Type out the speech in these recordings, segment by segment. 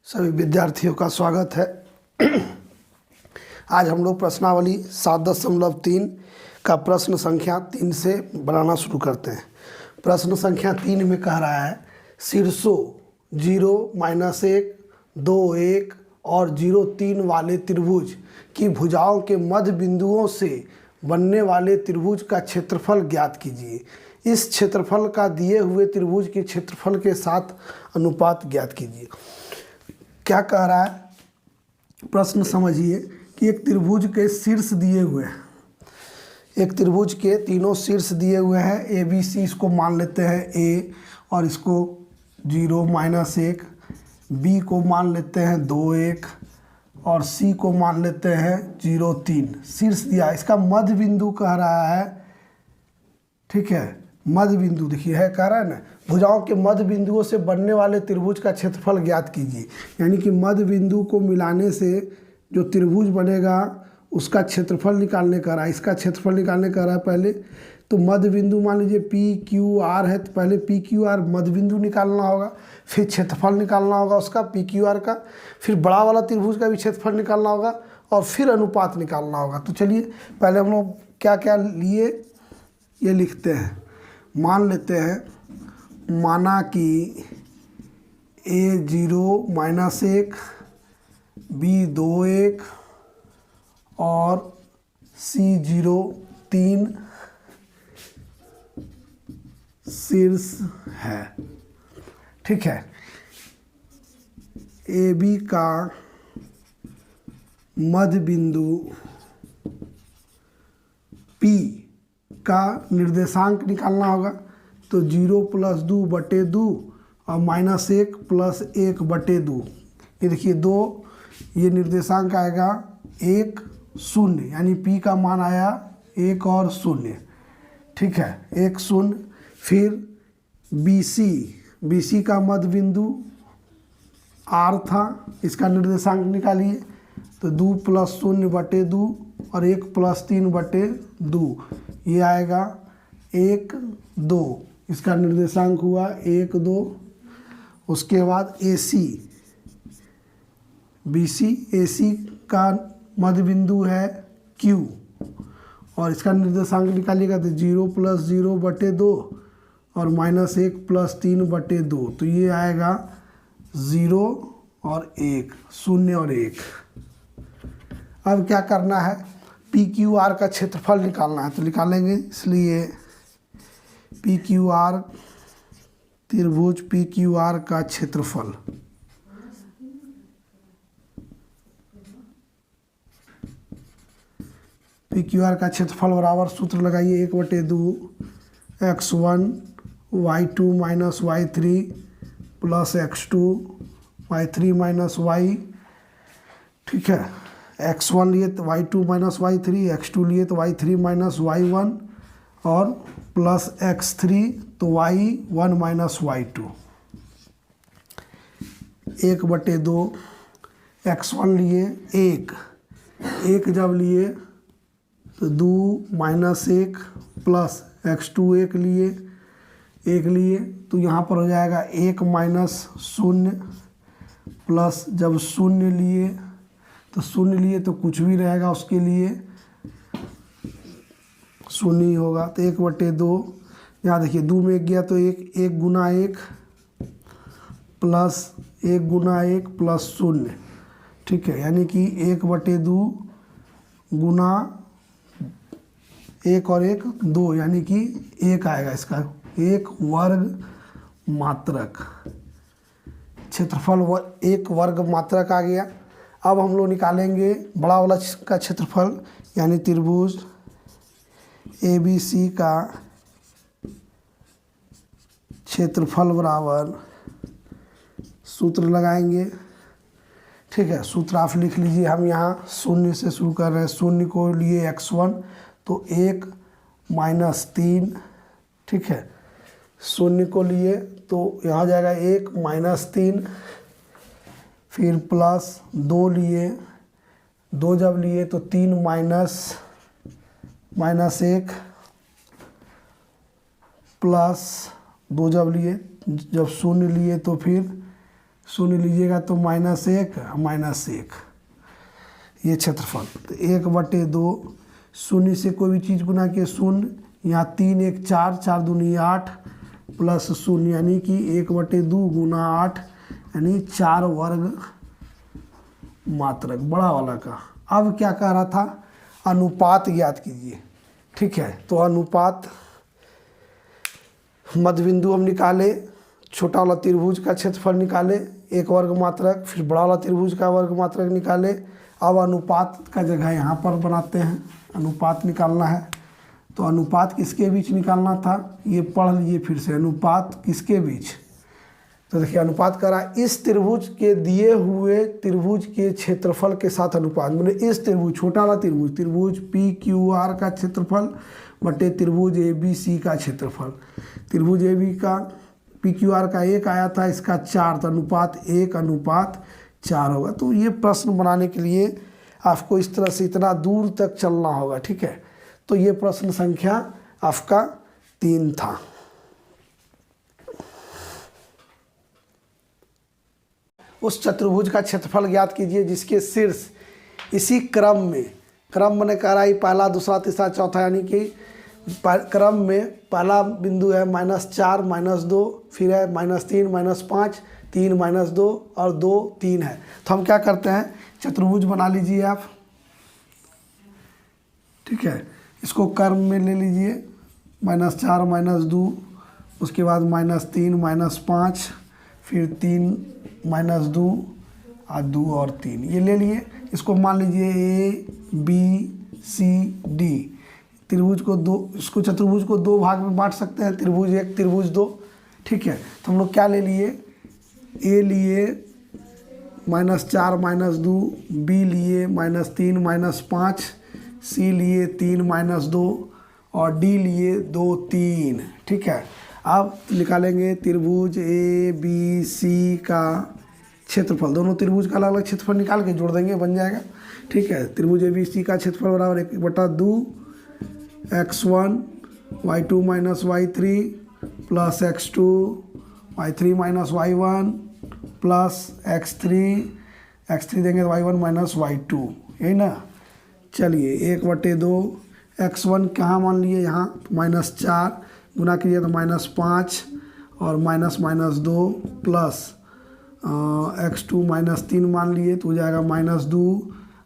सभी विद्यार्थियों का स्वागत है। आज हम लोग प्रश्नावली 7.3 का प्रश्न संख्या 3 से बनाना शुरू करते हैं। प्रश्न संख्या 3 में कह रहा है शीर्षों 0, -1, 2, 1 और 0, 3 वाले त्रिभुज की भुजाओं के मध्य बिंदुओं से बनने वाले त्रिभुज का क्षेत्रफल ज्ञात कीजिए। इस क्षेत्रफल का दिए हुए त्रिभुज के क्षेत्रफल के साथ अनुपात ज्ञात कीजिए। क्या कह रहा है, प्रश्न समझिए कि एक त्रिभुज के शीर्ष दिए हुए हैं। एक त्रिभुज के तीनों शीर्ष दिए हुए हैं, ए बी सी। इसको मान लेते हैं ए और इसको 0, -1, बी को मान लेते हैं 2, 1 और सी को मान लेते हैं 0, 3। शीर्ष दिया, इसका मध्य बिंदु कह रहा है। ठीक है, मध्य बिंदु देखिए है, कह रहा है ना, भुजाओं के मध्य बिंदुओं से बनने वाले त्रिभुज का क्षेत्रफल ज्ञात कीजिए। यानी कि मध्य बिंदु को मिलाने से जो त्रिभुज बनेगा उसका क्षेत्रफल निकालने का रहा है। इसका क्षेत्रफल निकालने का रहा है। पहले तो मध्य बिंदु मान लीजिए पी क्यू आर है, तो पहले पी क्यू आर मध्य बिंदु निकालना होगा, फिर क्षेत्रफल निकालना होगा उसका पी क्यू आर का, फिर बड़ा वाला त्रिभुज का भी क्षेत्रफल निकालना होगा और फिर अनुपात निकालना होगा। तो चलिए पहले हम लोग क्या क्या लिए ये लिखते हैं। मान लेते हैं, माना कि A 0, -1, B 2, 1 और C 0, 3 शीर्ष है। ठीक है, ए बी का मध्य बिंदु P का निर्देशांक निकालना होगा। तो 0 + 2/2 और -1 + 1/2। ये देखिए 2, ये निर्देशांक आएगा 1, 0, यानी P का मान आया 1 और 0। ठीक है, 1, 0। फिर BC का मध्य बिंदु R था, इसका निर्देशांक निकालिए। तो 2 + 0/2 और 1 + 3/2, ये आएगा 1, 2। इसका निर्देशांक हुआ 1, 2। उसके बाद AC का मध्य बिंदु है Q और इसका निर्देशांक निकालिएगा तो 0 + 0/2 और -1 + 3/2। तो ये आएगा 0 और 1, 0 और 1। अब क्या करना है, PQR का क्षेत्रफल निकालना है। तो निकालेंगे, इसलिए PQR, त्रिभुज PQR का क्षेत्रफल PQR का क्षेत्रफल बराबर, सूत्र लगाइए, 1/2 x1 y2 - y3 + x2 y3 - y। ठीक है, x1 लिए तो y2 - y3, x2 लिए तो y3 - y1 और प्लस x3 तो y1 - y2। 1/2 x1 लिए 1 जब लिए तो 2 - 1 प्लस x2 1 लिए तो यहाँ पर हो जाएगा 1 - 0 प्लस, जब 0 लिए तो कुछ भी रहेगा उसके लिए 0 ही होगा। तो 1/2, यहाँ देखिए 2 में 1 गया तो 1 × 1 प्लस 1 × 1 प्लस 0। ठीक है, यानी कि 1/2 गुना 1 और 1 2, यानी कि 1 आएगा इसका, 1 वर्ग मात्रक। क्षेत्रफल 1 वर्ग मात्रक आ गया। अब हम लोग निकालेंगे बड़ा वाला का क्षेत्रफल, यानी त्रिभुज ABC का क्षेत्रफल बराबर, सूत्र लगाएंगे। ठीक है, सूत्र आप लिख लीजिए। हम यहाँ 0 से शुरू कर रहे हैं। 0 को लिए x1 तो 1 - 3। ठीक है, 0 को लिए तो यहाँ जाएगा 1 - 3, फिर प्लस 2 लिए, 2 जब लिए तो 3 - -1 प्लस 2 जब 0 लिए तो फिर शून्य लीजिएगा तो -1 -1 ये क्षेत्रफल। तो 1/2 शून्य से कोई भी चीज़ गुना किए शून्य, यहाँ 3 1 4 4 दूनी 8 प्लस शून्य यानी कि 1/2 गुना 8 यानी 4 वर्ग मात्रक बड़ा वाला का। अब क्या कह रहा था, अनुपात ज्ञात कीजिए। ठीक है, तो अनुपात मध्य बिंदु हम निकाले, छोटा वाला त्रिभुज का क्षेत्रफल निकाले 1 वर्ग मात्रक, फिर बड़ा वाला त्रिभुज का वर्ग मात्रक निकाले। अब अनुपात का जगह यहाँ पर बनाते हैं, अनुपात निकालना है। तो अनुपात किसके बीच निकालना था, ये पढ़ लीजिए फिर से, अनुपात किसके बीच। तो देखिए अनुपात करा इस त्रिभुज के दिए हुए त्रिभुज के क्षेत्रफल के साथ अनुपात, मतलब इस त्रिभुज छोटा वाला त्रिभुज त्रिभुज PQR का क्षेत्रफल बटे त्रिभुज ABC का क्षेत्रफल। त्रिभुज AB का PQR का 1 आया था, इसका 4, तो अनुपात 1:4 होगा। तो ये प्रश्न बनाने के लिए आपको इस तरह से इतना दूर तक चलना होगा। ठीक है, तो ये प्रश्न संख्या आपका 3 था। उस चतुर्भुज का क्षेत्रफल ज्ञात कीजिए जिसके शीर्ष इसी क्रम में, क्रम मैंने कह रहा है पहला दूसरा तीसरा चौथा, यानी कि क्रम में पहला बिंदु है -4 -2, फिर है -3 -5 3 -2 और 2 3 है। तो हम क्या करते हैं, चतुर्भुज बना लीजिए आप। ठीक है, इसको क्रम में ले लीजिए, -4 -2, उसके बाद -3 -5, फिर 3 -2 और 2 और 3 ये ले लिए। इसको मान लीजिए ABCD त्रिभुज को दो, इसको चतुर्भुज को 2 भाग में बांट सकते हैं, त्रिभुज 1 त्रिभुज 2। ठीक है, तो हम लोग क्या ले लिए, A लिए -4 -2, B लिए -3 -5, C लिए 3 -2 और D लिए 2 3। ठीक है, अब निकालेंगे त्रिभुज ABC का क्षेत्रफल, दोनों त्रिभुज का अलग अलग क्षेत्रफल निकाल के जोड़ देंगे, बन जाएगा। ठीक है, त्रिभुज ABC का क्षेत्रफल बराबर 1/2 x1 y2 - y3 plus x2 y3 - y1 plus x3 देंगे तो y1 - y2, यही ना। चलिए 1/2 x1 कहाँ मान लिए, यहाँ -4 गुना कीजिए तो -5 और -2 प्लस x2 -3 मान लिए तो हो जाएगा -2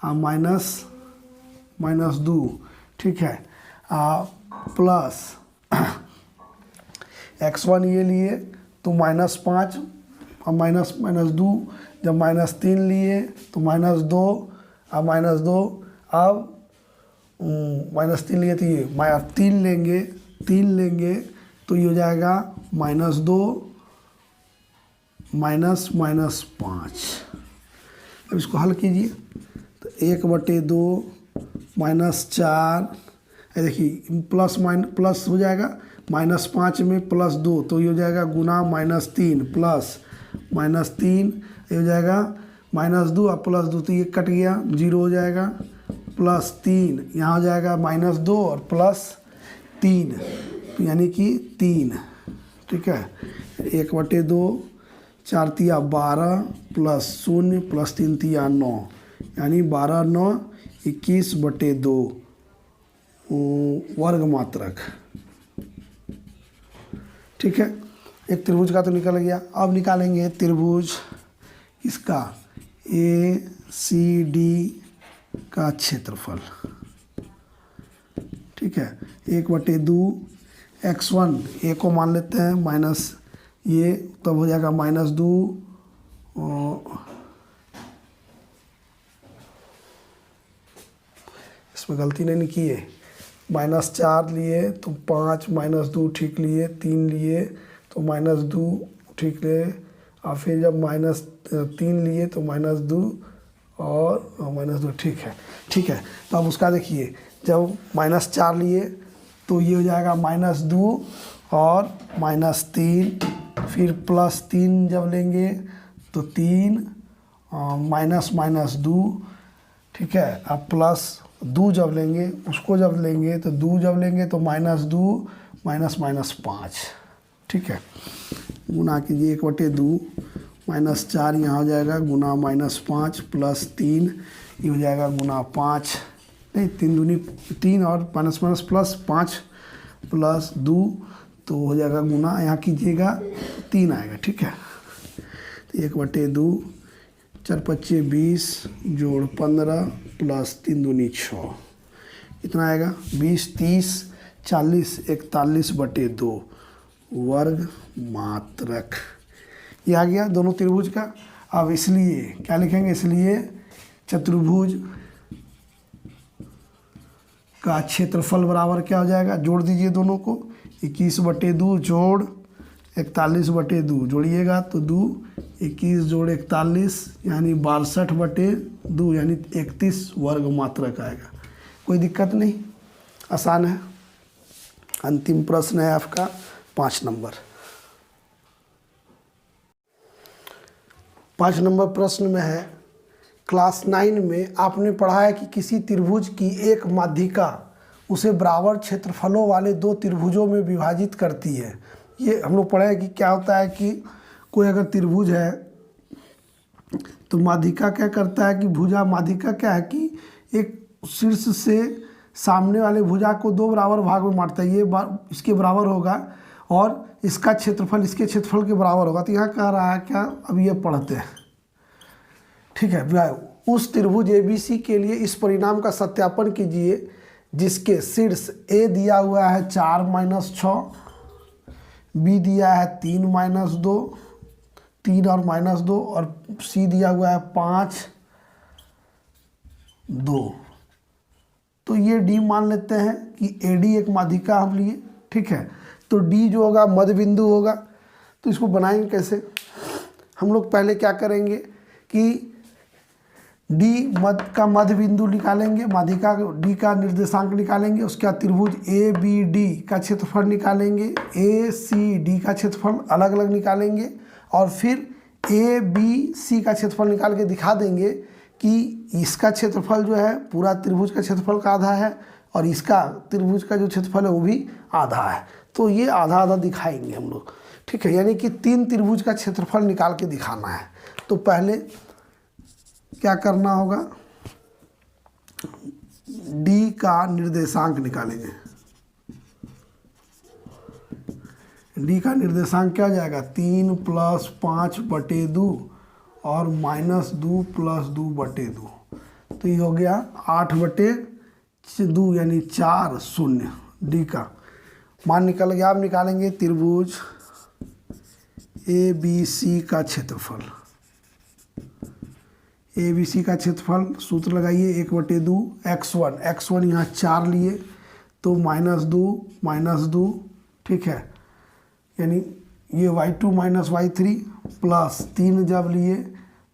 और -2। ठीक है, प्लस x1 ये लिए तो -5 और -2, जब -3 लिए तो -2 और -2, अब -3 लिए तो ये 3 लेंगे तो ये हो जाएगा -2 -5। अब इसको हल कीजिए तो 1/2 -4, देखिए प्लस हो जाएगा, -5 में +2 तो ये हो जाएगा गुना -3 प्लस -3, ये हो जाएगा -2 और +2 तो ये कट गया, 0 हो जाएगा, +3 यहाँ हो जाएगा -2 और +3 यानी कि 3। ठीक है, 1/2 4 तिया 12 प्लस 0 प्लस 3 तिया 9 यानी 12 9 21/2 वर्ग मात्रक। ठीक है, एक त्रिभुज का तो निकल गया। अब निकालेंगे त्रिभुज इसका ACD का क्षेत्रफल। ठीक है, 1/2 x1 a को मान लेते हैं माइनस ये, तब हो जाएगा -2 इसमें गलती नहीं की है, -4 लिए तो 5 -2 ठीक लिए, 3 लिए तो -2 ठीक लिए, और फिर जब -3 लिए तो -2 और -2 ठीक है। ठीक है, तो अब उसका देखिए, जब -4 लिए तो ये हो जाएगा -2 और -3, फिर +3 जब लेंगे तो 3 -2। ठीक है, अब +2 जब लेंगे, उसको जब लेंगे तो 2 जब लेंगे तो -2 -5। ठीक है, गुना कीजिए 1/2 -4 यहाँ हो जाएगा गुना -5 प्लस 3 ये हो जाएगा गुना 5, नहीं 3 दूनी 3 और माइनस माइनस प्लस 5 प्लस 2 तो हो जाएगा गुना, यहाँ कीजिएगा 3 आएगा। ठीक है, तो 1/2 4 5 20 जोड़ 15 प्लस 3 दूनी 6 कितना आएगा 20 30 40 41/2 वर्ग मात्रक। ये आ गया दोनों त्रिभुज का। अब इसलिए क्या लिखेंगे, इसलिए चतुर्भुज का क्षेत्रफल बराबर क्या हो जाएगा, जोड़ दीजिए दोनों को, 21/2 जोड़ 41/2 जोड़िएगा तो 2 21 जोड़ 41 यानी 62/2 यानी 31 वर्ग मात्रक आएगा। कोई दिक्कत नहीं, आसान है। अंतिम प्रश्न है आपका 5 नंबर। 5 नंबर प्रश्न में है, क्लास 9 में आपने पढ़ा है कि किसी त्रिभुज की एक माध्यिका उसे बराबर क्षेत्रफलों वाले 2 त्रिभुजों में विभाजित करती है। ये हम लोग पढ़े हैं कि क्या होता है कि कोई अगर त्रिभुज है तो माध्यिका क्या करता है कि भुजा माध्यिका क्या है कि एक शीर्ष से सामने वाले भुजा को 2 बराबर भाग में बांटता है। ये इसके बराबर होगा और इसका क्षेत्रफल इसके क्षेत्रफल के बराबर होगा। तो यहाँ कह रहा है क्या, अब ये पढ़ते हैं। ठीक है, उस त्रिभुज ABC के लिए इस परिणाम का सत्यापन कीजिए जिसके शीर्ष A दिया हुआ है 4 - 6, B दिया है 3 - 2 3 और -2 और C दिया हुआ है 5 2। तो ये D मान लेते हैं कि AD एक माध्यिका हम लिए। ठीक है, तो D जो होगा मध्य बिंदु होगा। तो इसको बनाएंगे कैसे, हम लोग पहले क्या करेंगे कि D मध्य बिंदु निकालेंगे, माध्यिका D का निर्देशांक निकालेंगे, उसके बाद त्रिभुज ABD का क्षेत्रफल निकालेंगे, ACD का क्षेत्रफल अलग अलग निकालेंगे और फिर ABC का क्षेत्रफल निकाल के दिखा देंगे कि इसका क्षेत्रफल जो है पूरा त्रिभुज का क्षेत्रफल का आधा है और इसका त्रिभुज का जो क्षेत्रफल है वो भी आधा है। तो ये आधा आधा दिखाएंगे हम लोग। ठीक है, यानी कि 3 त्रिभुज का क्षेत्रफल निकाल के दिखाना है। तो पहले क्या करना होगा, D का निर्देशांक निकालेंगे। D का निर्देशांक क्या हो जाएगा 3 + 5/2 और -2 + 2/2। तो ये हो गया 8/2 यानी 4 0 D का मान निकल गया। आप निकालेंगे त्रिभुज ABC का क्षेत्रफल। ABC का क्षेत्रफल सूत्र लगाइए 1/2 x1 यहाँ 4 लिए तो -2 ठीक है, यानी ये y2 - y3 प्लस 3 जब लिए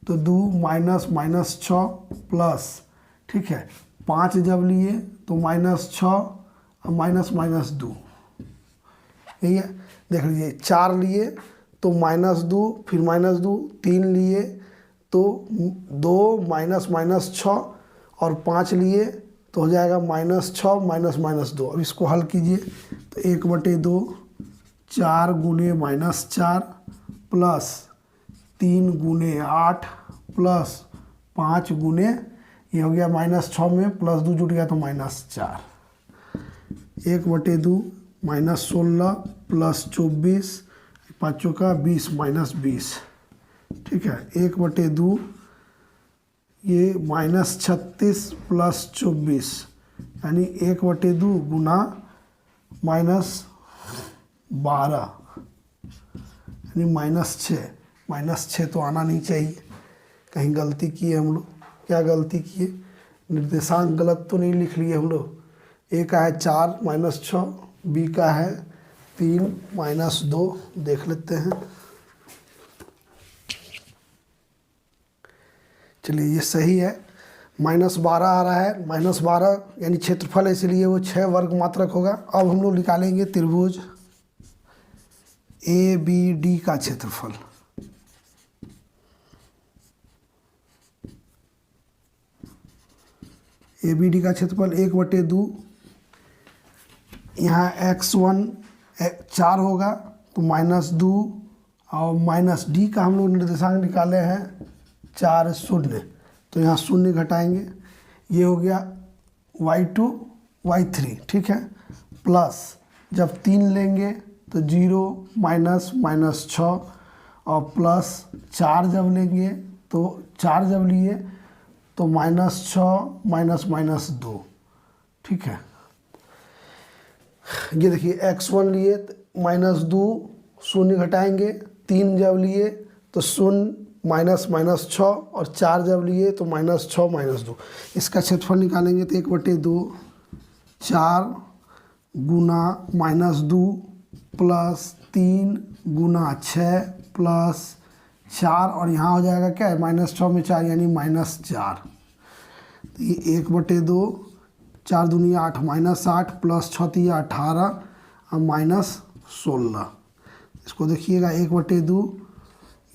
तो 2 -6 प्लस, ठीक है, 5 जब लिए तो -6 और -2 यही है। देख लीजिए 4 लिए तो -2 फिर -2, 3 लिए तो 2 -6 और 5 लिए तो हो जाएगा -6 -2। अब इसको हल कीजिए तो 1/2 4 गुने -4 प्लस 3 गुने 8 प्लस 5 गुने ये हो गया -6 में +2 जुट गया तो -4। 1/2 -16 प्लस 24 5 का 20 -20। ठीक है, 1/2 ये -36 प्लस 24 यानी 1/2 गुना -12 यानी -6 तो आना नहीं चाहिए। कहीं गलती की है हम लोग। क्या गलती की है, निर्देशांक गलत तो नहीं लिख लिए हम लोग। ए का है 4 -6, बी का है 3 -2। देख लेते हैं, चलिए ये सही है। -12 आ रहा है, -12 यानी क्षेत्रफल है इसलिए वो 6 वर्ग मात्रक होगा। अब हम लोग निकालेंगे त्रिभुज ABD का क्षेत्रफल। ABD का क्षेत्रफल 1/2 यहाँ x1 4 होगा तो -2 और माइनस डी का हम लोग निर्देशांक निकाले हैं 4 0, तो यहाँ 0 घटाएंगे, ये हो गया y2 y3, ठीक है। प्लस जब 3 लेंगे तो 0 माइनस माइनस 6, और प्लस 4 जब लेंगे तो 4 जब लिए तो -6 माइनस माइनस 2, ठीक है। ये देखिए x1 लिए -2, 0 घटाएंगे, 3 जब लिए तो 0 माइनस माइनस 6, और 4 जब लिए तो -6 माइनस 2। इसका क्षेत्रफल निकालेंगे तो 1/2 4 गुना -2 प्लस 3 गुना 6 प्लस 4, और यहाँ हो जाएगा क्या है, -6 में 4 यानी -4। तो ये 1/2, 4 दूनी 8 -8 प्लस 6 3 18 और -16। इसको देखिएगा 1/2,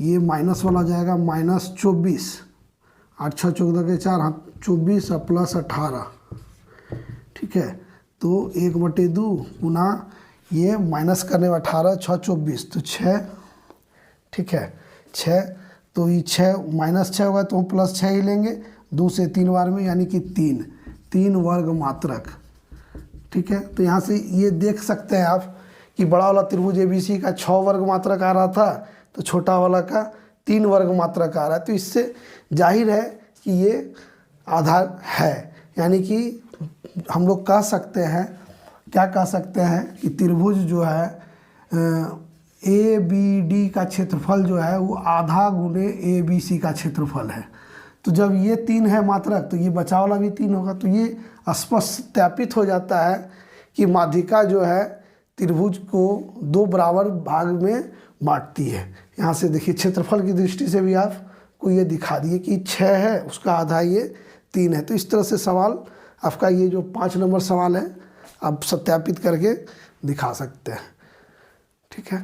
ये माइनस वाला जाएगा -24, 8 6 14 के 4, हाँ 24 और प्लस 18, ठीक है। तो 1/2 गुना ये माइनस करने में 18 6 24 तो 6, ठीक है 6, तो ये 6 -6 होगा तो प्लस 6 ही लेंगे, 2 से 3 बार में यानी कि 3 वर्ग मात्रक, ठीक है। तो यहाँ से ये देख सकते हैं आप कि बड़ा वाला त्रिभुज ABC का 6 वर्ग मात्रक आ रहा था, तो छोटा वाला का 3 वर्ग मात्रक आ रहा है। तो इससे जाहिर है कि ये आधार है, यानी कि हम लोग कह सकते हैं, क्या कह सकते हैं कि त्रिभुज जो है ABD का क्षेत्रफल जो है वो आधा गुने ABC का क्षेत्रफल है। तो जब ये 3 है मात्रक तो ये बचा वाला भी 3 होगा, तो ये स्पष्ट सत्यापित हो जाता है कि माध्यिका जो है त्रिभुज को 2 बराबर भाग में बांटती है। यहाँ से देखिए क्षेत्रफल की दृष्टि से भी आपको ये दिखा दिए कि 6 है, उसका आधा ये 3 है। तो इस तरह से सवाल आपका ये जो 5 नंबर सवाल है आप सत्यापित करके दिखा सकते हैं, ठीक है।